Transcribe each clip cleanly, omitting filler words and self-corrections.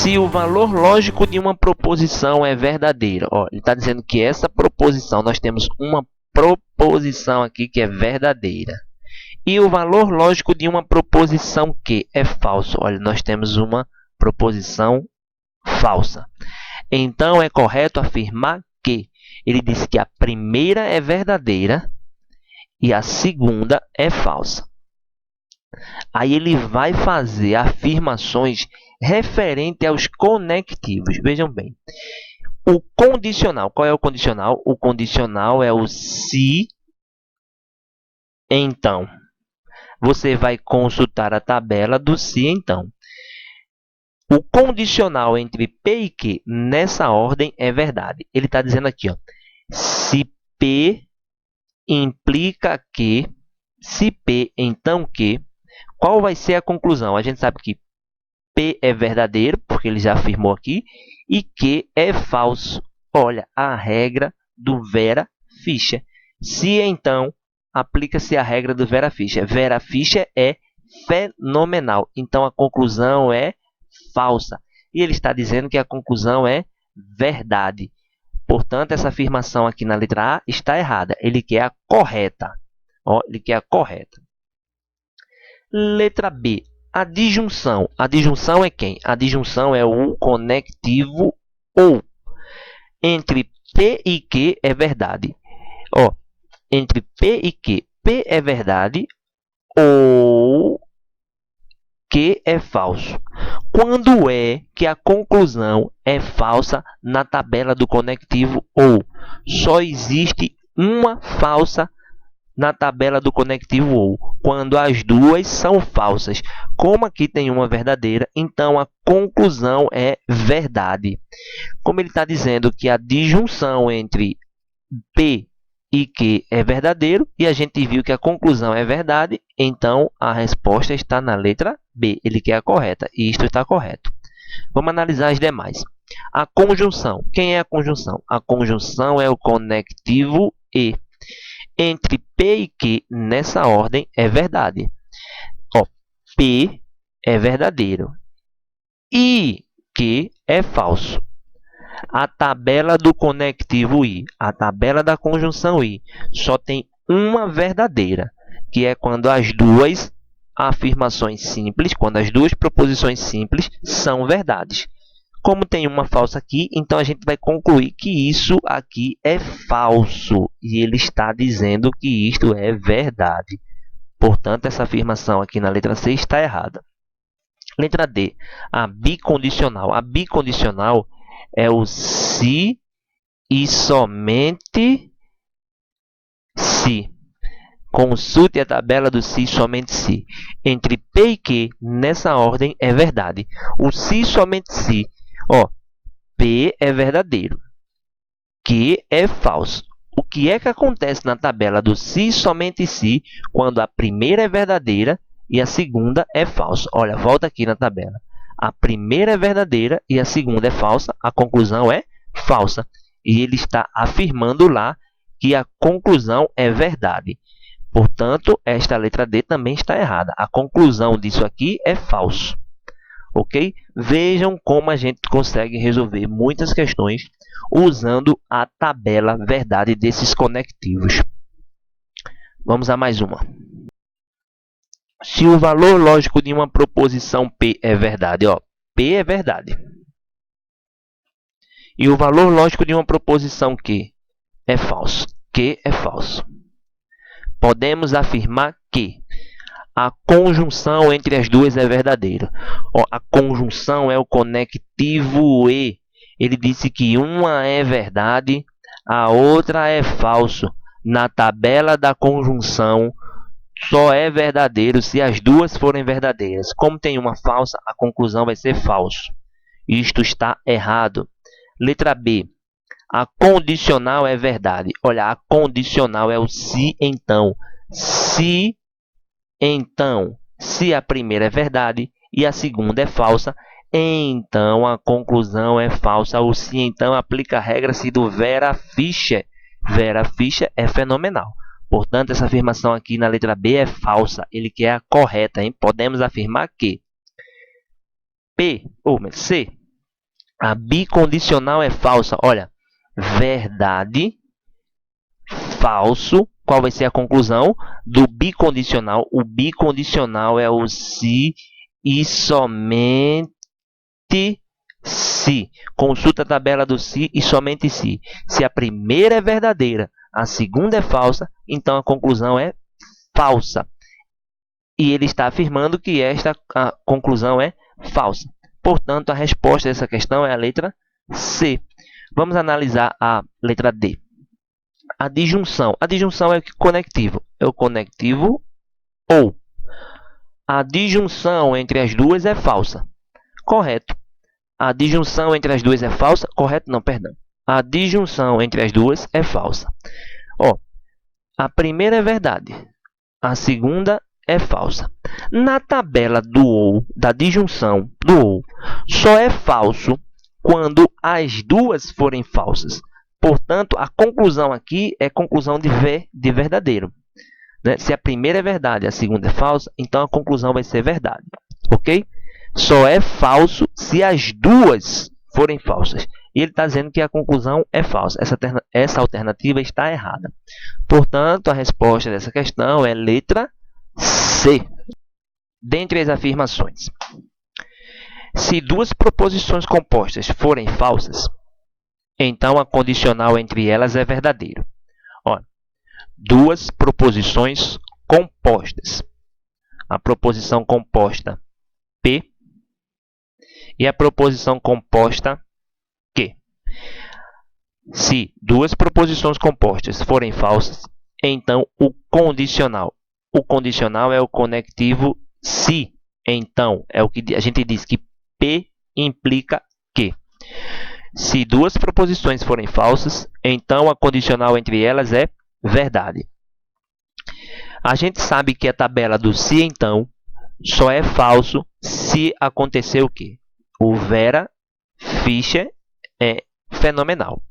se o valor lógico de uma proposição é verdadeiro. Ó, ele está dizendo que essa proposição, nós temos uma proposição aqui que é verdadeira. E o valor lógico de uma proposição que é falso. Olha, nós temos uma proposição falsa. Então, é correto afirmar que ele disse que a primeira é verdadeira e a segunda é falsa. Aí ele vai fazer afirmações referente aos conectivos. Vejam bem. O condicional. Qual é o condicional? O condicional é o se, então. Você vai consultar a tabela do se, então. O condicional entre P e Q nessa ordem é verdade. Ele está dizendo aqui, ó, se P implica que, se P, então Q, qual vai ser a conclusão? A gente sabe que P é verdadeiro, porque ele já afirmou aqui, e Q é falso. Olha, a regra do Vera Fischer. Se, então, aplica-se a regra do Vera Fischer. Vera Fischer é fenomenal. Então, a conclusão é falsa. E ele está dizendo que a conclusão é verdade. Portanto, essa afirmação aqui na letra A está errada. Ele quer a correta. Ó, ele quer a correta. Letra B. A disjunção. A disjunção é quem? A disjunção é o conectivo ou. Entre P e Q é verdade. Ó, entre P e Q, P é verdade ou Q é falso. Quando é que a conclusão é falsa na tabela do conectivo ou? Só existe uma falsa na tabela do conectivo ou, quando as duas são falsas. Como aqui tem uma verdadeira, então a conclusão é verdade. Como ele está dizendo que a disjunção entre P e Q é verdadeiro, e a gente viu que a conclusão é verdade, então a resposta está na letra B. Ele quer a correta, e isto está correto. Vamos analisar as demais. A conjunção. Quem é a conjunção? A conjunção é o conectivo e. Entre P e Q, nessa ordem, é verdade. Ó, P é verdadeiro e Q é falso. A tabela do conectivo I, a tabela da conjunção I, só tem uma verdadeira, que é quando as duas afirmações simples, quando as duas proposições simples são verdades. Como tem uma falsa aqui, então a gente vai concluir que isso aqui é falso. E ele está dizendo que isto é verdade. Portanto, essa afirmação aqui na letra C está errada. Letra D, a bicondicional. A bicondicional é o se e somente se. Consulte a tabela do se e somente se. Entre P e Q, nessa ordem, é verdade. O se e somente se. Ó, P é verdadeiro, Q é falso. O que é que acontece na tabela do se e somente se quando a primeira é verdadeira e a segunda é falsa? Olha, volta aqui na tabela. A primeira é verdadeira e a segunda é falsa. A conclusão é falsa. E ele está afirmando lá que a conclusão é verdade. Portanto, esta letra D também está errada. A conclusão disso aqui é falso. Ok? Vejam como a gente consegue resolver muitas questões usando a tabela verdade desses conectivos. Vamos a mais uma. Se o valor lógico de uma proposição P é verdade, ó, P é verdade. E o valor lógico de uma proposição Q é falso. Q é falso. Podemos afirmar que a conjunção entre as duas é verdadeira. Ó, a conjunção é o conectivo e. Ele disse que uma é verdade, a outra é falso. Na tabela da conjunção, só é verdadeiro se as duas forem verdadeiras. Como tem uma falsa, a conclusão vai ser falso. Isto está errado. Letra B. A condicional é verdade. Olha, a condicional é o se, então. Se, então, se a primeira é verdade e a segunda é falsa, então a conclusão é falsa. O se, então, aplica a regra-se do Vera Fischer. Vera Fischer é fenomenal. Portanto, essa afirmação aqui na letra B é falsa. Ele quer a correta, hein? Podemos afirmar que C A bicondicional é falsa. Olha, verdade, falso. Qual vai ser a conclusão do bicondicional? O bicondicional é o se e somente se. Consulta a tabela do se e somente se. Se a primeira é verdadeira, a segunda é falsa, então a conclusão é falsa. E ele está afirmando que a conclusão é falsa. Portanto, a resposta dessa questão é a letra C. Vamos analisar a letra D. A disjunção. A disjunção é o conectivo. É o conectivo ou. A disjunção entre as duas é falsa. Correto. A disjunção entre as duas é falsa? Correto? Não, perdão. A disjunção entre as duas é falsa. Ó, a primeira é verdade. A segunda é falsa. Na tabela do ou, da disjunção do ou, só é falso quando as duas forem falsas. Portanto, a conclusão aqui é conclusão de verdadeiro. Né? Se a primeira é verdade e a segunda é falsa, então a conclusão vai ser verdade. Ok? Só é falso se as duas forem falsas. E ele está dizendo que a conclusão é falsa. Essa alternativa está errada. Portanto, a resposta dessa questão é letra C. Dentre as afirmações. Se duas proposições compostas forem falsas, então a condicional entre elas é verdadeiro. Ó, duas proposições compostas. A proposição composta P e a proposição composta Q. Se duas proposições compostas forem falsas, então o condicional é o conectivo se. Então, é o que a gente diz que P implica Q. Se duas proposições forem falsas, então a condicional entre elas é verdade. A gente sabe que a tabela do se então só é falso se acontecer o quê? O Vera Fischer é fenomenal.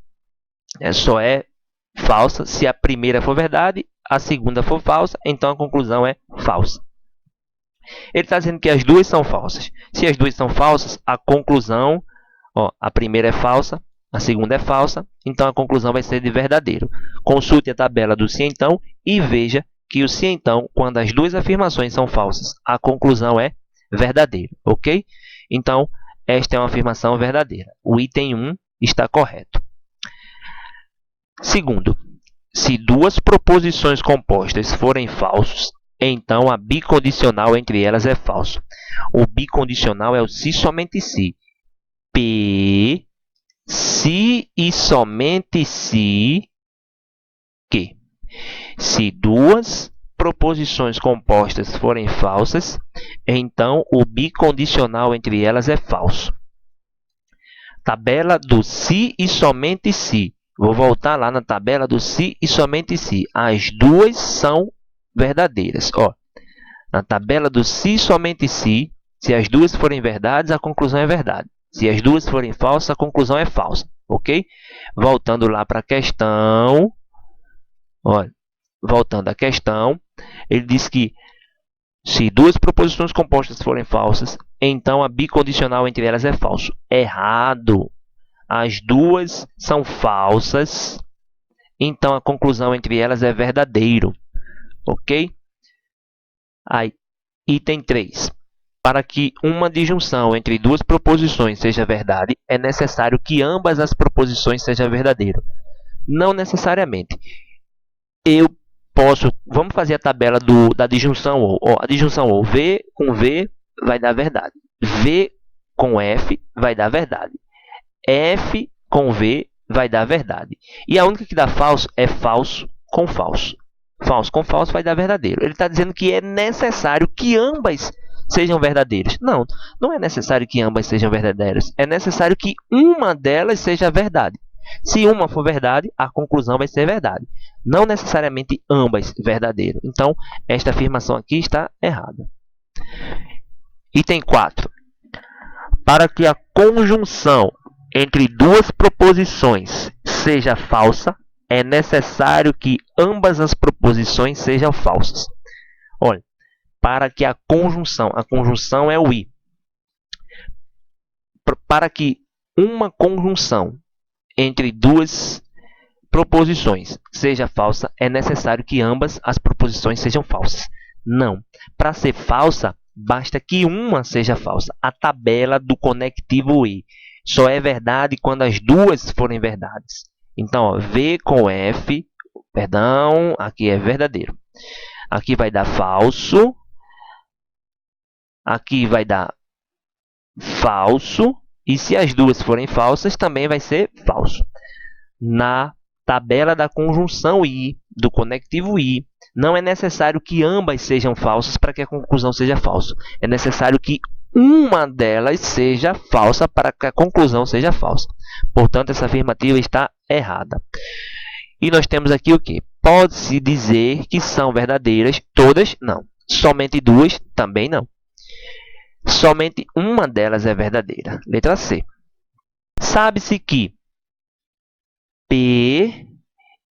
Só é falsa se a primeira for verdade, a segunda for falsa, então a conclusão é falsa. Ele está dizendo que as duas são falsas. Se as duas são falsas, a conclusão, a primeira é falsa, a segunda é falsa, então a conclusão vai ser de verdadeiro. Consulte a tabela do se então e veja que o se então, quando as duas afirmações são falsas, a conclusão é verdadeiro, ok? Então, esta é uma afirmação verdadeira. O item 1 está correto. Segundo, se duas proposições compostas forem falsas, então a bicondicional entre elas é falso. O bicondicional é o se somente se. P, se e somente se que. Se duas proposições compostas forem falsas, então o bicondicional entre elas é falso. Tabela do se e somente se. Vou voltar lá na tabela do se e somente se. As duas são verdadeiras. Na tabela do se e somente se as duas forem verdades, a conclusão é verdade. Se as duas forem falsas, a conclusão é falsa. Ok? Voltando lá para a questão. Olha, voltando à questão, ele diz que se duas proposições compostas forem falsas, então a bicondicional entre elas é falso. Errado. As duas são falsas, então a conclusão entre elas é verdadeiro. Ok? Aí, item 3. Para que uma disjunção entre duas proposições seja verdade, é necessário que ambas as proposições sejam verdadeiras. Não necessariamente. Vamos fazer a tabela da disjunção ou. A disjunção ou. V com V vai dar verdade. V com F vai dar verdade. F com V vai dar verdade. E a única que dá falso é falso com falso. Falso com falso vai dar verdadeiro. Ele está dizendo que é necessário que ambas sejam verdadeiras. Não, não é necessário que ambas sejam verdadeiras. É necessário que uma delas seja verdade. Se uma for verdade, a conclusão vai ser verdade. Não necessariamente ambas verdadeiras. Então, esta afirmação aqui está errada. Item 4. Para que a conjunção entre duas proposições seja falsa, é necessário que ambas as proposições sejam falsas. Olha, para que a conjunção é o i. Para que uma conjunção entre duas proposições seja falsa, é necessário que ambas as proposições sejam falsas. Não. Para ser falsa, basta que uma seja falsa. A tabela do conectivo e só é verdade quando as duas forem verdades. Então, ó, V com F, perdão, aqui é verdadeiro. Aqui vai dar falso. Aqui vai dar falso. E se as duas forem falsas, também vai ser falso. Na tabela da conjunção I, do conectivo I, não é necessário que ambas sejam falsas para que a conclusão seja falsa. É necessário que uma delas seja falsa para que a conclusão seja falsa. Portanto, essa afirmativa está errada. E nós temos aqui o quê? Pode-se dizer que são verdadeiras todas? Não. Somente duas? Também não. Somente uma delas é verdadeira. Letra C. Sabe-se que P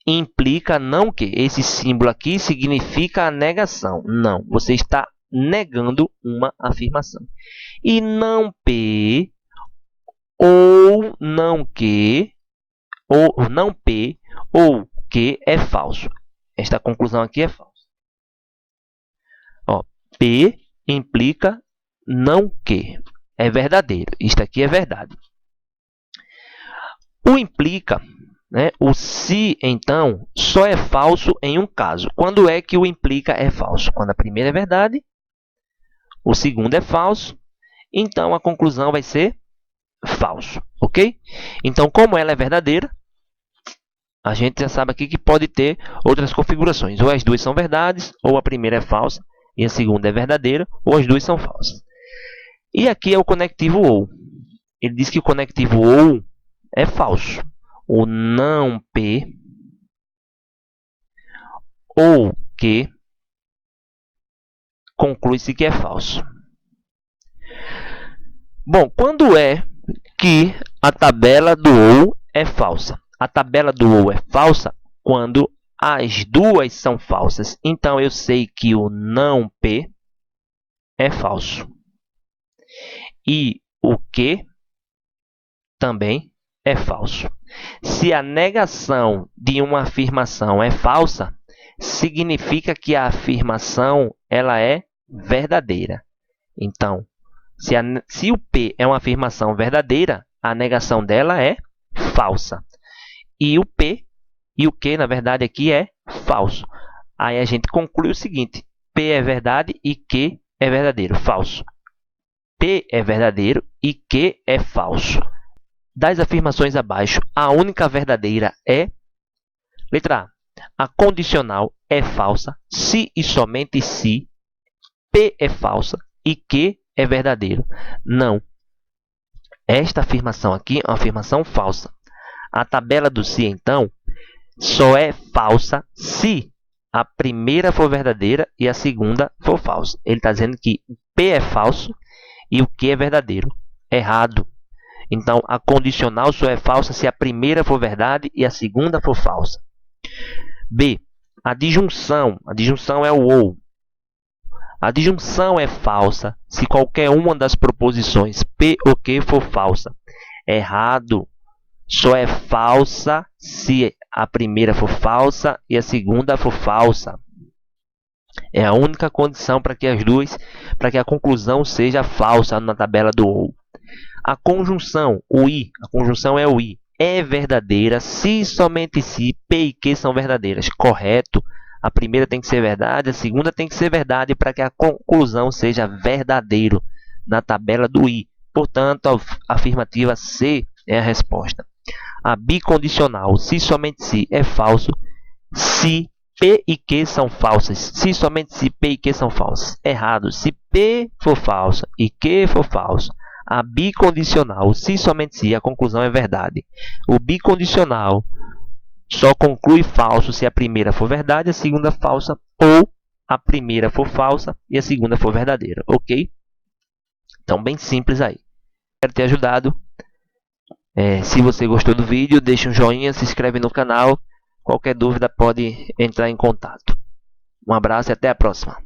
implica não que esse símbolo aqui significa a negação. Não, você está negando uma afirmação. E não P ou não que ou não P ou que é falso. Esta conclusão aqui é falsa. Ó, P implica não que é verdadeiro. Isto aqui é verdade. O implica, né? O se, então, só é falso em um caso. Quando é que o implica é falso? Quando a primeira é verdade, o segundo é falso, então a conclusão vai ser falso, ok? Então, como ela é verdadeira, a gente já sabe aqui que pode ter outras configurações. Ou as duas são verdades, ou a primeira é falsa e a segunda é verdadeira, ou as duas são falsas. E aqui é o conectivo ou. Ele diz que o conectivo ou é falso. O não P ou que conclui-se que é falso. Bom, quando é que a tabela do ou é falsa? A tabela do ou é falsa quando as duas são falsas. Então, eu sei que o não P é falso. E o que também é falso. Se a negação de uma afirmação é falsa, significa que a afirmação ela é verdadeira. Então, se o P é uma afirmação verdadeira, a negação dela é falsa. E o P e o Q, na verdade, aqui é falso. Aí a gente conclui o seguinte: P é verdade e Q é verdadeiro. Falso. P é verdadeiro e Q é falso. Das afirmações abaixo, a única verdadeira é... Letra A. A condicional é falsa se e somente se P é falsa e Q é verdadeiro. Não. Esta afirmação aqui é uma afirmação falsa. A tabela do se, então, só é falsa se a primeira for verdadeira e a segunda for falsa. Ele está dizendo que P é falso e o Q é verdadeiro. Errado. Então, a condicional só é falsa se a primeira for verdade e a segunda for falsa. B. A disjunção é o ou. A disjunção é falsa se qualquer uma das proposições P ou Q for falsa. Errado. Só é falsa se a primeira for falsa e a segunda for falsa. É a única condição para que a conclusão seja falsa na tabela do ou. A conjunção, o I, a conjunção é o I, é verdadeira se somente se P e Q são verdadeiras. Correto. A primeira tem que ser verdade, a segunda tem que ser verdade para que a conclusão seja verdadeiro na tabela do I. Portanto, a afirmativa C é a resposta. A bicondicional, se somente se é falso, se P e Q são falsas. Se somente se P e Q são falsas. Errado. Se P for falsa e Q for falso. A bicondicional, se somente se, a conclusão é verdade. O bicondicional só conclui falso se a primeira for verdade, a segunda falsa, ou a primeira for falsa e a segunda for verdadeira. Ok? Então, bem simples aí. Espero ter ajudado. Se você gostou do vídeo, deixa um joinha, se inscreve no canal. Qualquer dúvida pode entrar em contato. Um abraço e até a próxima.